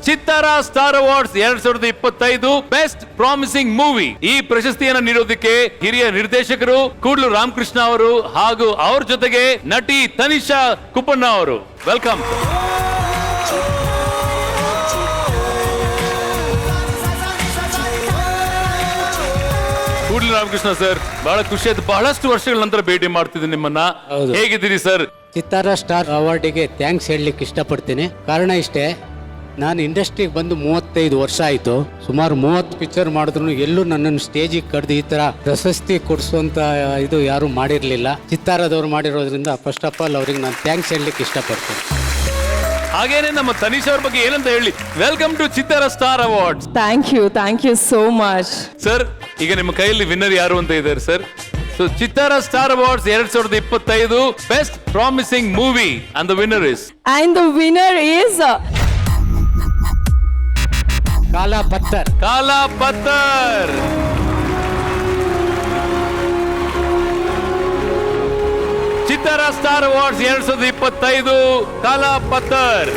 ಚಿತ್ತಾರ star awards 2025 best promising movie. ಈ ಪ್ರಶಸ್ತಿಯನ್ನು ನೀಡೋದಕ್ಕೆ ಹಿರಿಯ ನಿರ್ದೇಶಕರು ಕೂಡ್ಲು ರಾಮಕೃಷ್ಣ ಅವರು ಹಾಗೂ ಅವ್ರ ಜೊತೆಗೆ ನಟಿ ತನಿಷಾ ಕುಪ್ಪಣ್ಣ ಅವರು. ವೆಲ್ಕಮ್. ಕೂಡ್ಲು ರಾಮಕೃಷ್ಣ ಸರ್, ಬಹಳ ಖುಷಿ ಆಯ್ತು. ಬಹಳಷ್ಟು ವರ್ಷಗಳ ನಂತರ ಭೇಟಿ ಮಾಡ್ತಿದ್ದೀನಿ ನಿಮ್ಮನ್ನ. ಹೇಗಿದ್ದೀರಿ ಸರ್? ಚಿತ್ತಾರ ಸ್ಟಾರ್ ಅವಾರ್ಡಿಗೆ ಥ್ಯಾಂಕ್ಸ್ ಹೇಳಲಿಕ್ಕೆ ಇಷ್ಟಪಡ್ತೀನಿ. ಕಾರಣ ಇಷ್ಟೇ, ನಾನು ಇಂಡಸ್ಟ್ರಿಗೆ ಬಂದು 35 ವರ್ಷ ಆಯಿತು. ಸುಮಾರು 30 ಪಿಕ್ಚರ್ ಮಾಡಿದ್ರು ಎಲ್ಲೂ ನನ್ನನ್ನು ಸ್ಟೇಜಿಗೆ ಕರೆದು ಈ ಥರ ಪ್ರಶಸ್ತಿ ಕೊಡಿಸುವಂಥ ಇದು ಯಾರೂ ಮಾಡಿರಲಿಲ್ಲ. ಚಿತ್ತಾರದವ್ರು ಮಾಡಿರೋದ್ರಿಂದ ಫಸ್ಟ್ ಆಫ್ ಆಲ್ ಅವ್ರಿಗೆ ನಾನು ಥ್ಯಾಂಕ್ಸ್ ಹೇಳಲಿಕ್ಕೆ ಇಷ್ಟಪಡ್ತೀನಿ. ಹಾಗೇನೆ ನಮ್ಮ ತನಿಷಾ ಅವ್ರ ಬಗ್ಗೆ ಏನಂತ ಹೇಳಿ. Welcome to Chittara star awards. Thank you so much sir. ಈಗ ನಿಮ್ಮ ಕೈಯಲ್ಲಿ ವಿನ್ನರ್ ಯಾರು ಅಂತ ಇದ್ದಾರೆ ಸರ್. So Chittara star awards 2025 best promising movie and the winner is Kaala Patthar. ಕಾಲಾ ಪತ್ತರ್. ಚಿತ್ತಾರ ಸ್ಟಾರ್ ಅವಾರ್ಡ್ಸ್ 2025 ಕಾಲಾ ಪತ್ತರ್.